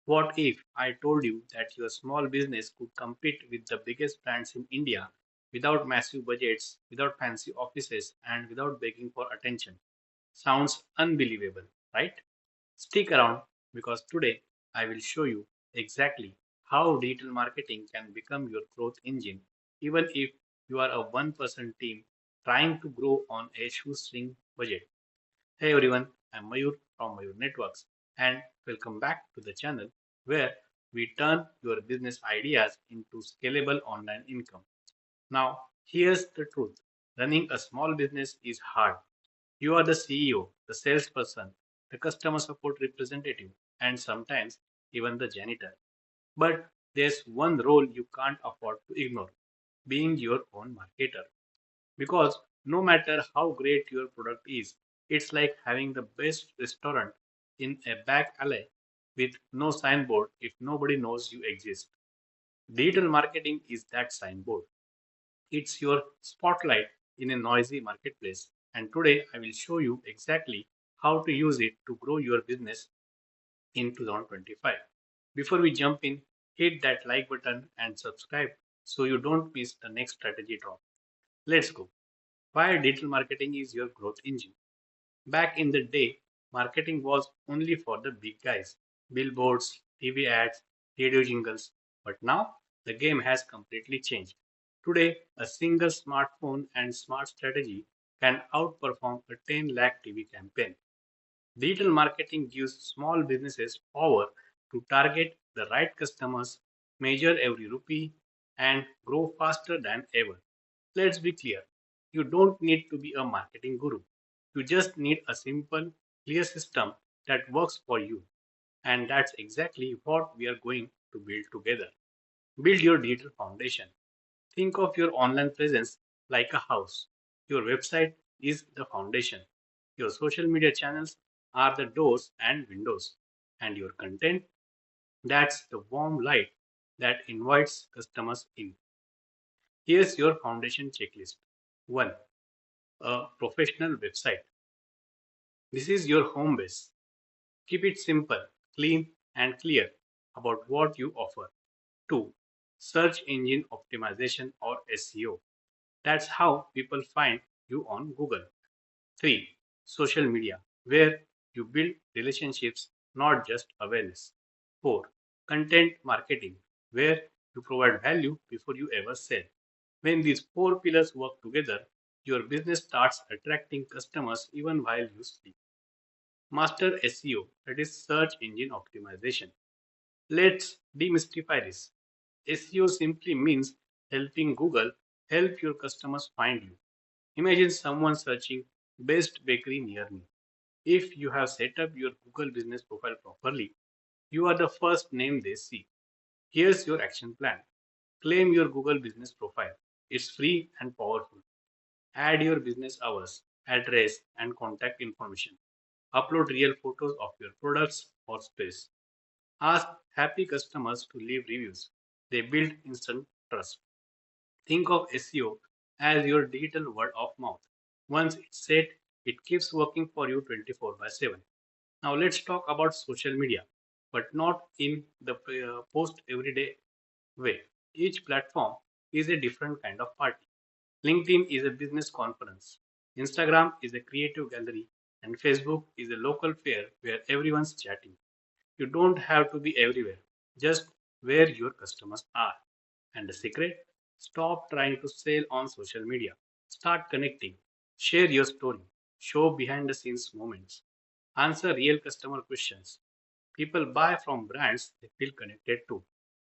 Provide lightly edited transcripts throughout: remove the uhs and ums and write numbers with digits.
What if I told you that your small business could compete with the biggest brands in India without massive budgets, without fancy offices, and without begging for attention? Sounds unbelievable, right? Stick around because today I will show you exactly how digital marketing can become your growth engine, even if you are a one-person team trying to grow on a shoestring budget. Hey everyone, I'm Mayur from Mayur Networks, and welcome back to the channel where we turn your business ideas into scalable online income. Now, here's the truth: running a small business is hard. You are the CEO, the salesperson, the customer support representative, and sometimes even the janitor. But there's one role you can't afford to ignore: being your own marketer. Because no matter how great your product is, it's like having the best restaurant in a back alley with no signboard if nobody knows you exist. Digital marketing is that signboard. It's your spotlight in a noisy marketplace. And today I will show you exactly how to use it to grow your business in 2025. Before we jump in, hit that like button and subscribe so you don't miss the next strategy drop. Let's go. Why digital marketing is your growth engine? Back in the day, marketing was only for the big guys: billboards, TV ads, radio jingles. But now, the game has completely changed. Today, a single smartphone and smart strategy can outperform a 10 lakh TV campaign. Digital marketing gives small businesses power to target the right customers, measure every rupee, and grow faster than ever. Let's be clear: you don't need to be a marketing guru. You just need a simple, clear system that works for you. And that's exactly what we are going to build together. Build your digital foundation. Think of your online presence like a house. Your website is the foundation. Your social media channels are the doors and windows. And your content, that's the warm light that invites customers in. Here's your foundation checklist. 1. A professional website. This is your home base. Keep it simple, clean, and clear about what you offer. 2. Search engine optimization or SEO. That's how people find you on Google. 3. Social media, where you build relationships, not just awareness. 4. Content marketing, where you provide value before you ever sell. When these four pillars work together, your business starts attracting customers even while you sleep. Master SEO, that is search engine optimization. Let's demystify this. SEO simply means helping Google help your customers find you. Imagine someone searching best bakery near me. If you have set up your Google business profile properly, you are the first name they see. Here's your action plan. Claim your Google business profile. It's free and powerful. Add your business hours, address, and contact information. Upload real photos of your products or space. Ask happy customers to leave reviews. They build instant trust. Think of SEO as your digital word of mouth. Once it's set, it keeps working for you 24 by 7. Now let's talk about social media, but not in the post everyday way. Each platform is a different kind of party. LinkedIn is a business conference. Instagram is a creative gallery. And Facebook is a local fair where everyone's chatting. You don't have to be everywhere, just where your customers are. And the secret? Stop trying to sell on social media. Start connecting. Share your story. Show behind the scenes moments. Answer real customer questions. People buy from brands they feel connected to.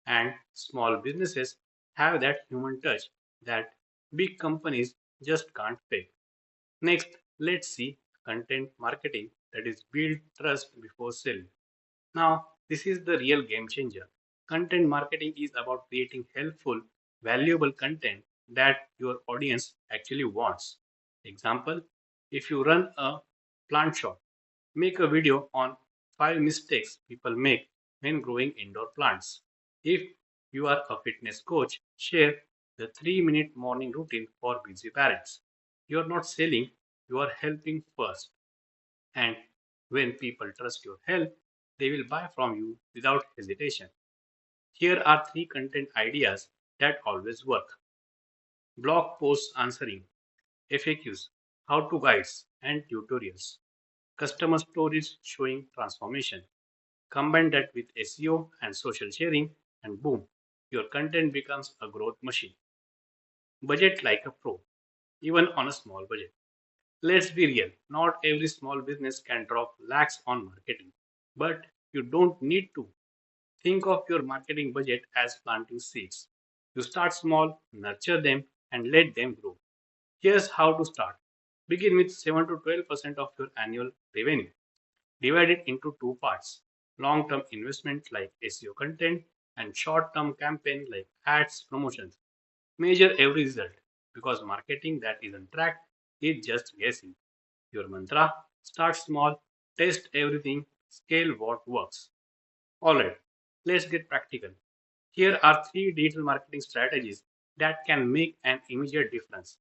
And small businesses have that human touch that big companies just can't fake. Next, let's see content marketing, that is build trust before selling. Now, this is the real game changer. Content marketing is about creating helpful, valuable content that your audience actually wants. Example: if you run a plant shop, make a video on 5 mistakes people make when growing indoor plants. If you are a fitness coach, share the 3-minute morning routine for busy parents. You are not selling, you are helping first. And when people trust your help, they will buy from you without hesitation. Here are three content ideas that always work: blog posts answering, FAQs, how to guides, and tutorials, customer stories showing transformation. Combine that with SEO and social sharing, and boom, your content becomes a growth machine. Budget like a pro, even on a small budget. Let's be real, not every small business can drop lakhs on marketing, but you don't need to. Think of your marketing budget as planting seeds. You start small, nurture them, and let them grow. Here's how to start. Begin with 7 to 12% of your annual revenue. Divide it into two parts: long term investment like SEO content, and short term campaign like ads, promotions. Measure every result, because marketing that isn't tracked is just guessing. Your mantra: start small, test everything, scale what works. Alright, let's get practical. Here are three digital marketing strategies that can make an immediate difference,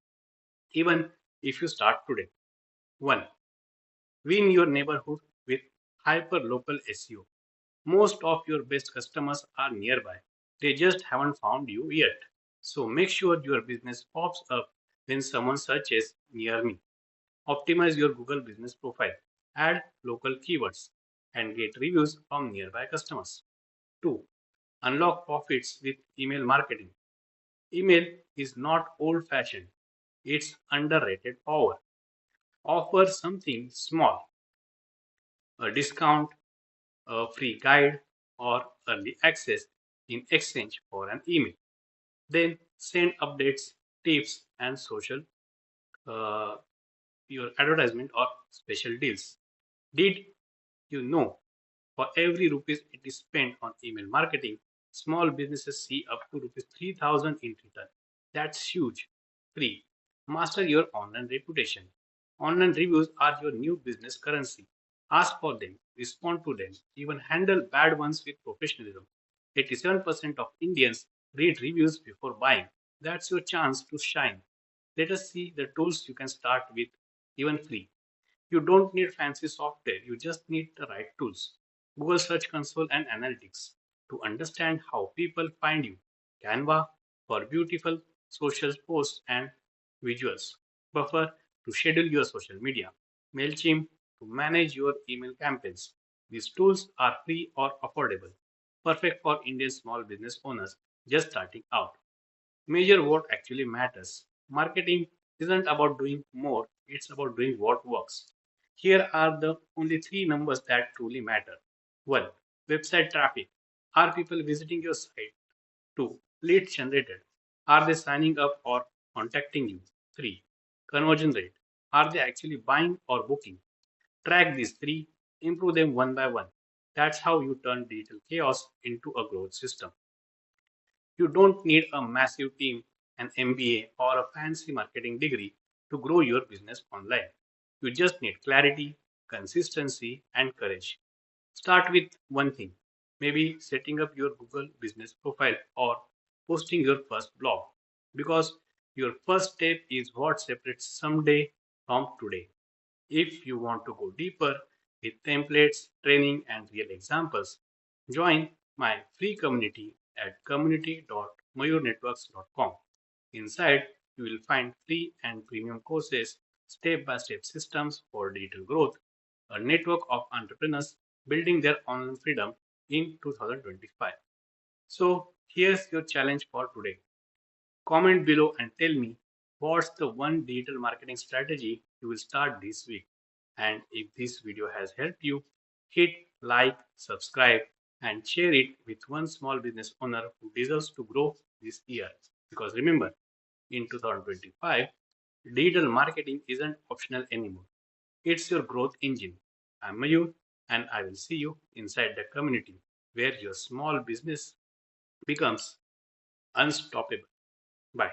even if you start today. 1. Win your neighborhood with hyper local SEO. Most of your best customers are nearby. They just haven't found you yet. So make sure your business pops up when someone searches near me. Optimize your Google business profile. Add local keywords and get reviews from nearby customers. 2. Unlock profits with email marketing. Email is not old fashioned, it's underrated power. Offer something small: a discount, a free guide, or early access in exchange for an email. Then send updates, tips, and social uh, your advertisement or special deals. Did you know, for every rupees it is spent on email marketing, small businesses see up to rupees 3,000 in return? That's huge. 3. Master your online reputation. Online reviews are your new business currency. Ask for them, respond to them, even handle bad ones with professionalism. 87% of Indians read reviews before buying. That's your chance to shine. Let us see the tools you can start with, even free. You don't need fancy software, you just need the right tools: Google Search Console and Analytics to understand how people find you, Canva for beautiful social posts and visuals, Buffer to schedule your social media, MailChimp to manage your email campaigns. These tools are free or affordable, perfect for Indian small business owners just starting out. Measure what actually matters. Marketing isn't about doing more, it's about doing what works. Here are the only three numbers that truly matter. 1. Website traffic. Are people visiting your site? 2. Leads generated. Are they signing up or contacting you? 3. Conversion rate. Are they actually buying or booking? Track these three, improve them one by one. That's how you turn digital chaos into a growth system. You don't need a massive team, an MBA, or a fancy marketing degree to grow your business online. You just need clarity, consistency, and courage. Start with one thing, maybe setting up your Google business profile or posting your first blog, because your first step is what separates someday from today. If you want to go deeper with templates, training, and real examples, join my free community at community.mayurnetworks.com. Inside, you will find free and premium courses, step by step systems for digital growth, a network of entrepreneurs building their online freedom in 2025. So, here's your challenge for today. Comment below and tell me what's the one digital marketing strategy you will start this week. And if this video has helped you, hit like, subscribe, and share it with one small business owner who deserves to grow this year. Because remember, in 2025, digital marketing isn't optional anymore. It's your growth engine. I'm Mayur, and I will see you inside the community where your small business becomes unstoppable. Bye.